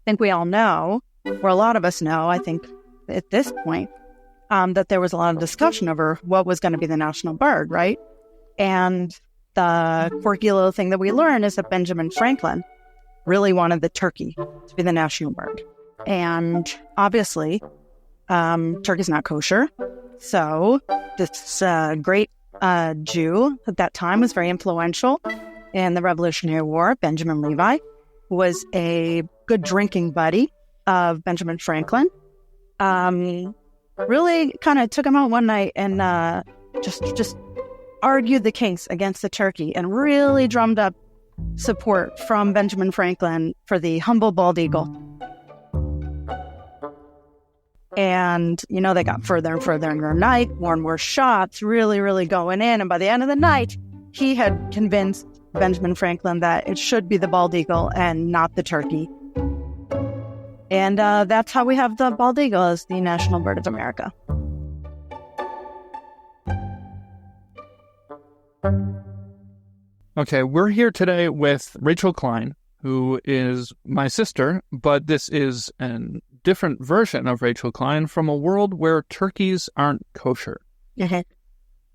think we all know, or a lot of us know, I think at this point, that there was a lot of discussion over what was going to be the national bird, right? And the quirky little thing that we learned is that Benjamin Franklin really wanted the turkey to be the national bird. And obviously, turkey's not kosher. So this great Jew at that time was very influential in the Revolutionary War, Benjamin Levi, was a good drinking buddy of Benjamin Franklin. Really kind of took him out one night and just argued the case against the turkey and really drummed up support from Benjamin Franklin for the humble bald eagle. And, they got further and further in the night, more and more shots, really, really going in. And by the end of the night, he had convinced Benjamin Franklin that it should be the bald eagle and not the turkey. And that's how we have the bald eagle as the national bird of America. Okay, we're here today with Rachel Klein, who is my sister, but this is a different version of Rachel Klein from a world where turkeys aren't kosher. Mm-hmm.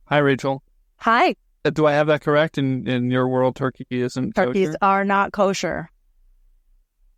Hi, Rachel. Hi. Do I have that correct? In your world, turkey isn't kosher? Turkeys are not kosher.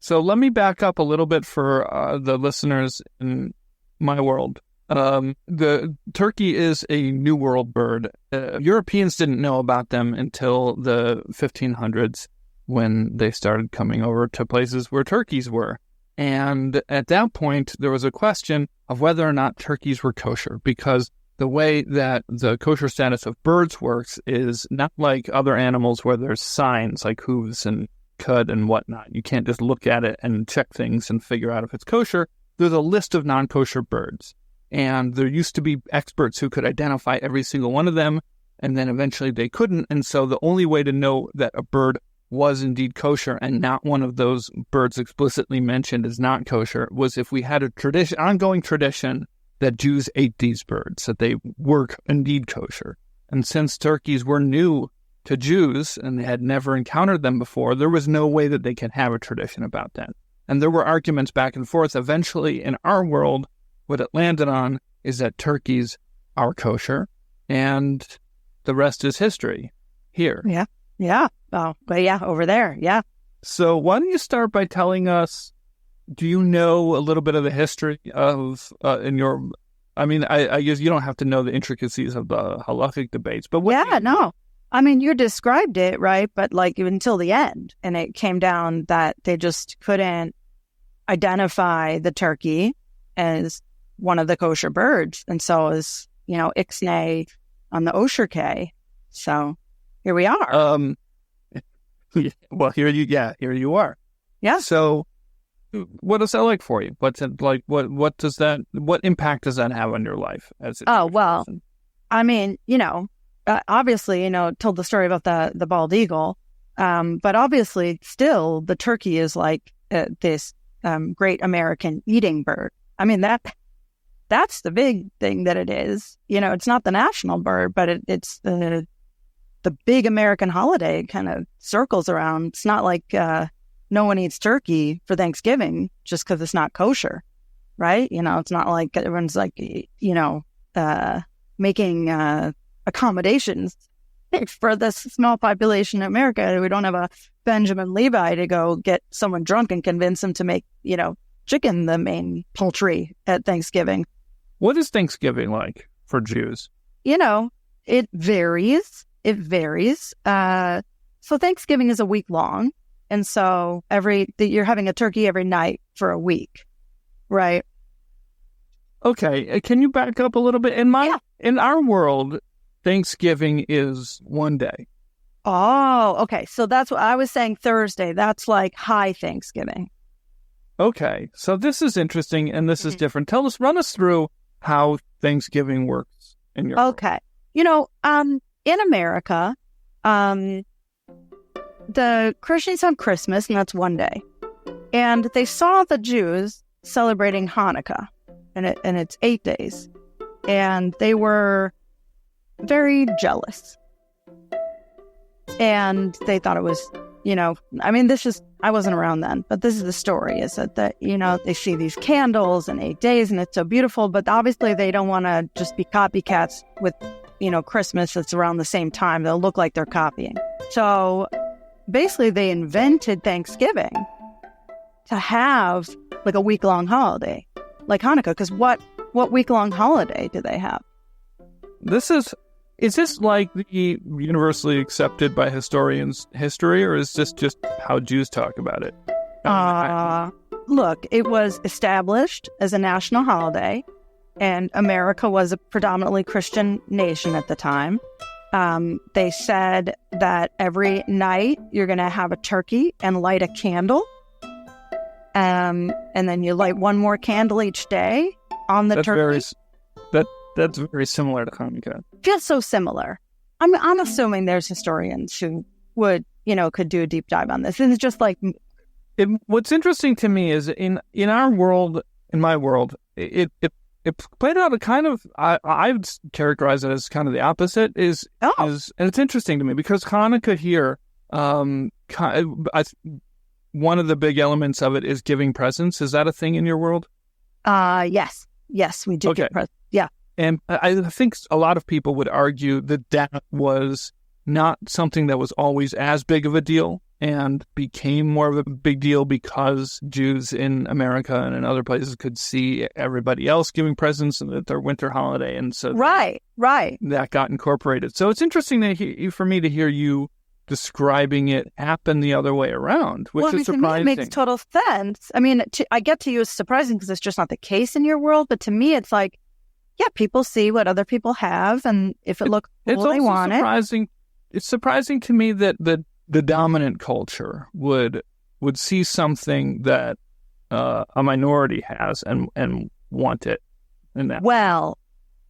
So let me back up a little bit for the listeners in my world. The turkey is a New World bird. Europeans didn't know about them until the 1500s when they started coming over to places where turkeys were. And at that point, there was a question of whether or not turkeys were kosher, because the way that the kosher status of birds works is not like other animals where there's signs like hooves and cud and whatnot. You can't just look at it and check things and figure out if it's kosher. There's a list of non-kosher birds. And there used to be experts who could identify every single one of them, and then eventually they couldn't. And so the only way to know that a bird was indeed kosher and not one of those birds explicitly mentioned as not kosher was if we had a ongoing tradition that Jews ate these birds, that they were indeed kosher. And since turkeys were new to Jews and they had never encountered them before, there was no way that they could have a tradition about that. And there were arguments back and forth. Eventually, in our world, what it landed on is that turkeys are kosher, and the rest is history here. Yeah. Oh, but yeah, over there. Yeah. So why don't you start by telling us, do you know a little bit of the history of, I guess you don't have to know the intricacies of the halachic debates, but no. I mean, you described it, right? But like until the end, and it came down that they just couldn't identify the turkey as one of the kosher birds. And so is, ixnay on the osher K. So here we are. Well, here you are. Yeah. So what is that like for you? What's it like? What impact does that have on your life? Well, I mean, obviously, told the story about the bald eagle. But obviously still the turkey is like this great American eating bird. I mean, that's the big thing that it is. It's not the national bird, but it's the big American holiday kind of circles around. It's not like no one eats turkey for Thanksgiving just because it's not kosher, right? It's not like everyone's like, making accommodations for this small population in America. We don't have a Benjamin Levi to go get someone drunk and convince him to make, chicken the main poultry at Thanksgiving. What is Thanksgiving like for Jews? It varies. So Thanksgiving is a week long. And so you're having a turkey every night for a week, right? Okay. Can you back up a little bit? In our world, Thanksgiving is one day. Oh, okay. So that's what I was saying Thursday. That's like high Thanksgiving. Okay. So this is interesting and this is different. Run us through how Thanksgiving works in your world. Okay. In America, the Christians have Christmas, and that's one day. And they saw the Jews celebrating Hanukkah, and it's 8 days. And they were very jealous. And they thought it was I mean, I wasn't around then, but this is the story, is that, they see these candles in 8 days and it's so beautiful, but obviously they don't want to just be copycats with, Christmas that's around the same time. They'll look like they're copying. So basically they invented Thanksgiving to have like a week-long holiday, like Hanukkah, because what week-long holiday do they have? Is this like the universally accepted by historians history, or is this just how Jews talk about it? Look, it was established as a national holiday, and America was a predominantly Christian nation at the time. They said that every night you're going to have a turkey and light a candle. And then you light one more candle each day on the turkey. That's very similar to Hanukkah. Just so similar. I'm assuming there's historians who would, could do a deep dive on this. It's just like... What's interesting to me is in our world, in my world, it played out a kind of... I would characterize it as kind of the opposite. And it's interesting to me because Hanukkah here, one of the big elements of it is giving presents. Is that a thing in your world? Yes. Yes, we do give presents. Yeah. And I think a lot of people would argue that was not something that was always as big of a deal and became more of a big deal because Jews in America and in other places could see everybody else giving presents at their winter holiday. And so right. that got incorporated. So it's interesting for me to hear you describing it happen the other way around, which is surprising. To me, it makes total sense. I mean, I get to you as surprising because it's just not the case in your world. But to me, it's like, yeah, people see what other people have, and if it looks cool, they want it. It's surprising to me that the dominant culture would see something that a minority has and want it. Well,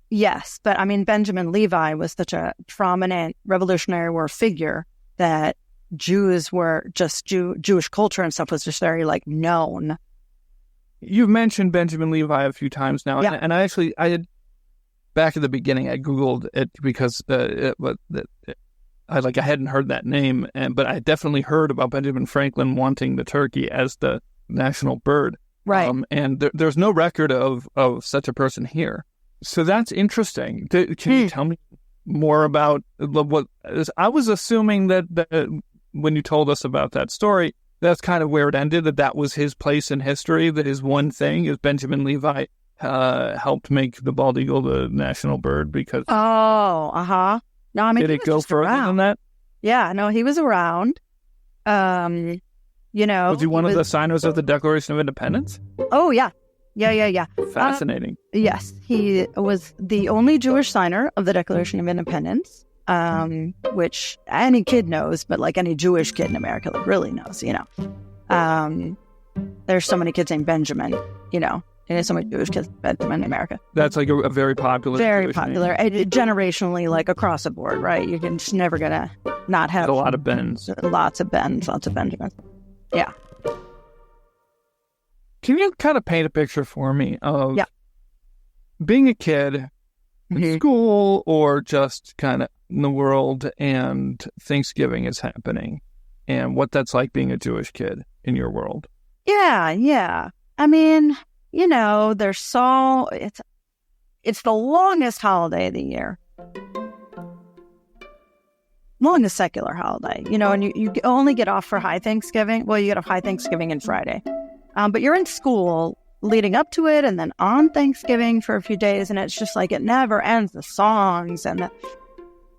yes, but I mean, Benjamin Levi was such a prominent Revolutionary War figure that Jews were just Jewish culture and stuff was just very known. You've mentioned Benjamin Levi a few times now, yeah. And I had back at the beginning I Googled it because I hadn't heard that name, but I definitely heard about Benjamin Franklin wanting the turkey as the national bird, right? And there's no record of such a person here, so that's interesting. Can you tell me more about what I was assuming that when you told us about that story, that's kind of where it ended, that was his place in history, that his one thing is Benjamin Levi helped make the bald eagle the national bird because... No, I mean, did it go further than that? Yeah, no, he was around. Was he one of the signers of the Declaration of Independence? Oh, yeah. Yeah. Fascinating. Yes, he was the only Jewish signer of the Declaration of Independence, which any kid knows, but any Jewish kid in America really knows, There's so many kids named Benjamin, and there's so many Jewish kids named Benjamin in America. That's a very popular Very popular. Generationally, across the board, right? You're just never going to not have... a lot of Bens. Lots of Benjamins. Yeah. Can you kind of paint a picture for me of being a kid in school or just kind of in the world and Thanksgiving is happening and what that's like being a Jewish kid in your world? Yeah. I mean, it's the longest holiday of the year. Longest secular holiday, and you only get off for High Thanksgiving. Well, you get off High Thanksgiving and Friday. But you're in school leading up to it and then on Thanksgiving for a few days. And it's just it never ends. The songs and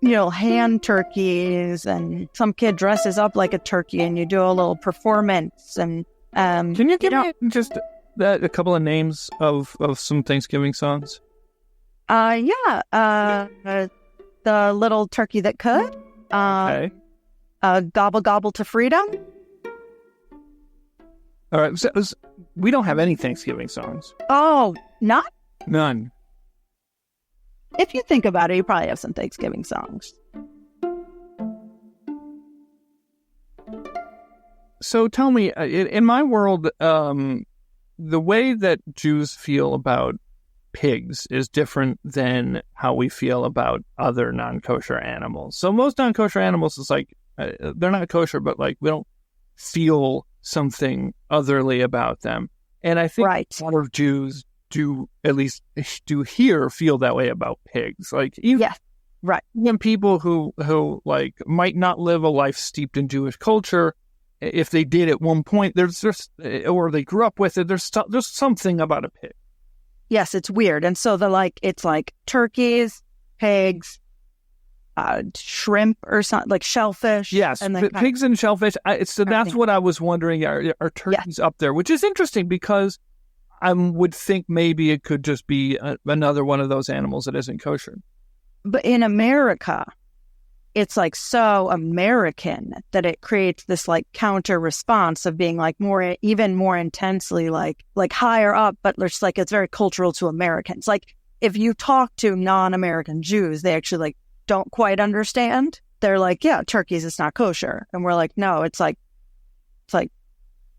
the, hand turkeys and some kid dresses up like a turkey and you do a little performance. And can you give me just a couple of names of some Thanksgiving songs? The Little Turkey That Could. Okay. Gobble Gobble to Freedom. All right, so we don't have any Thanksgiving songs. Oh, not? None. If you think about it, you probably have some Thanksgiving songs. So tell me, in my world, the way that Jews feel about pigs is different than how we feel about other non-kosher animals. So most non-kosher animals is they're not kosher, but like we don't feel something otherly about them. And I think a lot of Jews do, at least do here, feel that way about pigs. Like even people who like might not live a life steeped in Jewish culture, if they did at one point, there's just, or they grew up with it, there's something about a pig. Yes, it's weird. And so it's like turkeys, pigs, shrimp or something, like shellfish. Yes, and pigs and shellfish. So that's what I was wondering. Are turkeys up there? Which is interesting because I would think maybe it could just be another one of those animals that isn't kosher. But in America, it's like so American that it creates this like counter response of being like even more intensely like higher up, but it's like it's very cultural to Americans. Like if you talk to non-American Jews, they actually like don't quite understand. They're like, yeah, turkeys, it's not kosher. And we're like, no, it's like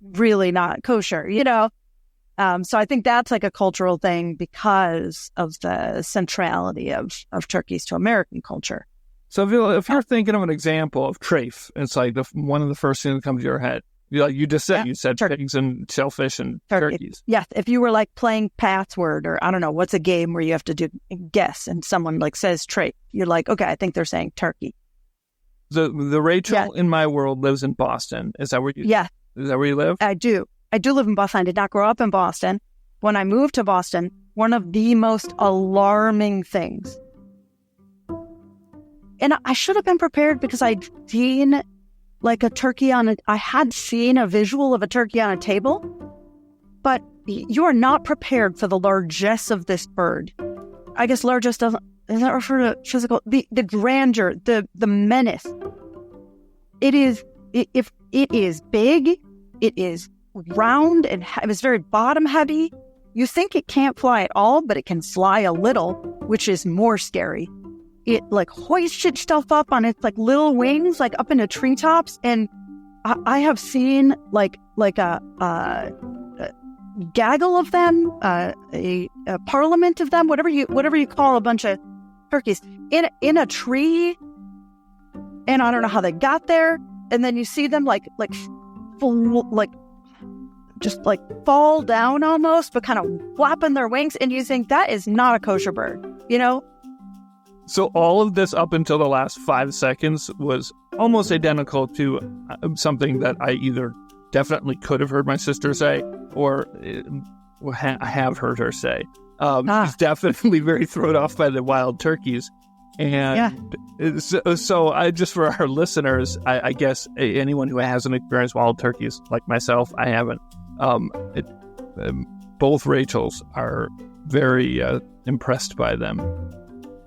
really not kosher, you know? So I think that's like a cultural thing because of the centrality of turkeys to American culture. So if you're thinking of an example of treif, it's like one of the first things that comes to your head. You just said, you said pigs and shellfish and turkeys. Yeah, if you were like playing password or I don't know, what's a game where you have to do guess and someone like says treif, you're like, okay, I think they're saying turkey. The Rachel in my world lives in Boston. Is that where you? Yeah. Is that where you live? I do live in Boston. I did not grow up in Boston. When I moved to Boston, one of the most alarming things, and I should have been prepared because I'd seen like I had seen a visual of a turkey on a table, but you are not prepared for the largesse of this bird. I guess largesse does not refer to physical, the grandeur, the menace. If it is big, it is round and it was very bottom heavy. You think it can't fly at all, but it can fly a little, which is more scary. It like hoists itself up on its like little wings, like up into treetops. And I have seen like a gaggle of them, a parliament of them, whatever you call a bunch of turkeys in a tree. And I don't know how they got there. And then you see them just fall down almost, but kind of flapping their wings. And you think that is not a kosher bird, you know? So all of this up until the last 5 seconds was almost identical to something that I either definitely could have heard my sister say or have heard her say. She's definitely very thrown off by the wild turkeys. And so I just for our listeners, I guess anyone who hasn't experienced wild turkeys like myself, I haven't. Both Rachels are very impressed by them.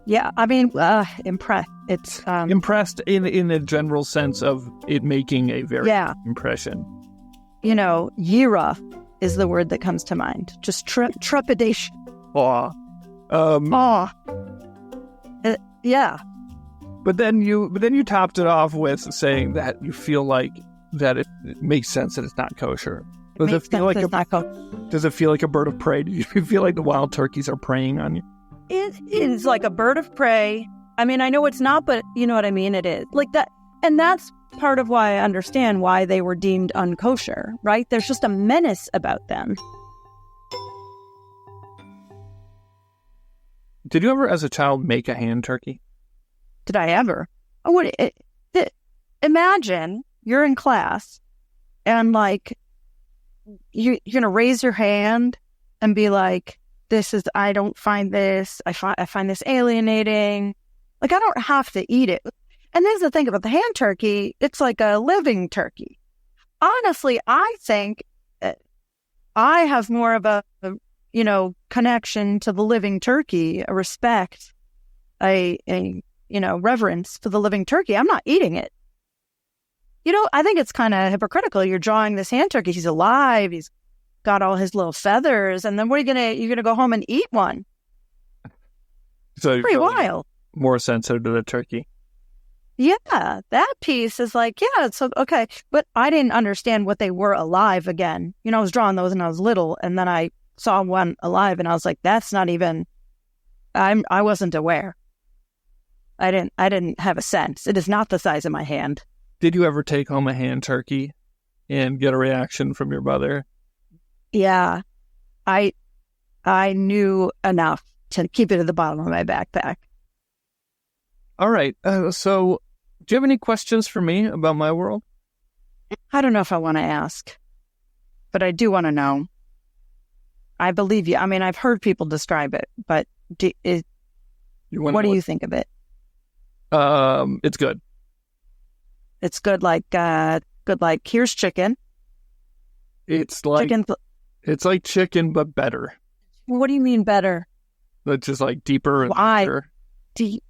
Yeah, I mean, impressed. It's impressed in a general sense of it making a very impression. You know, yira is the word that comes to mind. Just trepidation. Awe. Yeah. But then you topped it off with saying that you feel like that it makes sense that it's not kosher. Does it feel like a bird of prey? Do you feel like the wild turkeys are preying on you? It is like a bird of prey. I mean, I know it's not, but you know what I mean? It is. Like that. And that's part of why I understand why they were deemed unkosher, right? There's just a menace about them. Did you ever, as a child, make a hand turkey? Did I ever? Imagine you're in class and like you're going to raise your hand and be like, I don't find this, I find this alienating. Like, I don't have to eat it. And there's the thing about the hand turkey, it's like a living turkey. Honestly, I think I have more of a connection to the living turkey, a respect, a reverence for the living turkey. I'm not eating it. I think it's kind of hypocritical. You're drawing this hand turkey. He's alive. He's got all his little feathers. And then you're going to go home and eat one. So it's pretty wild. More sensitive to the turkey. Yeah, that piece is like, yeah, it's okay. But I didn't understand what they were alive again. I was drawing those when I was little. And then I saw one alive and I was like, that's not even, I wasn't aware. I didn't have a sense. It is not the size of my hand. Did you ever take home a hand turkey and get a reaction from your mother? Yeah, I knew enough to keep it at the bottom of my backpack. All right. So do you have any questions for me about my world? I don't know if I want to ask, but I do want to know. I believe you. I mean, I've heard people describe it, but what do you think of it? It's good. It's good like here's chicken. It's like chicken. It's like chicken, but better. What do you mean better? It's just like deeper and richer. Deep.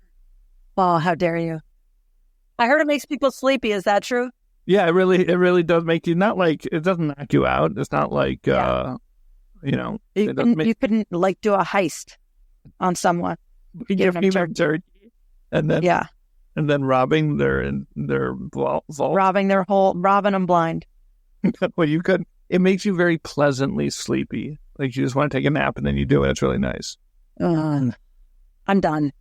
Oh, how dare you! I heard it makes people sleepy. Is that true? Yeah, it really does make you not like it doesn't knock you out. It's not like you couldn't like do a heist on someone. Give them turkey, and then robbing their vault, robbing them blind. Well, you could. It makes you very pleasantly sleepy. Like you just want to take a nap, and then you do it. It's really nice. I'm done.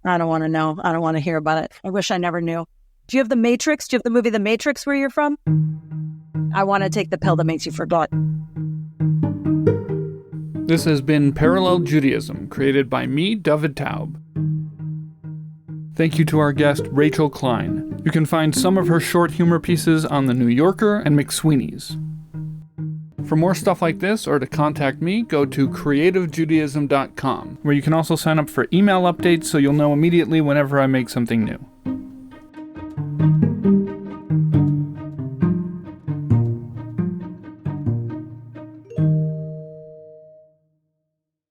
I don't want to know. I don't want to hear about it. I wish I never knew. Do you have The Matrix? Do you have the movie The Matrix where you're from? I want to take the pill that makes you forget. This has been Parallel Judaism, created by me, Dovid Taub. Thank you to our guest, Rachel Klein. You can find some of her short humor pieces on The New Yorker and McSweeney's. For more stuff like this, or to contact me, go to creativejudaism.com, where you can also sign up for email updates so you'll know immediately whenever I make something new.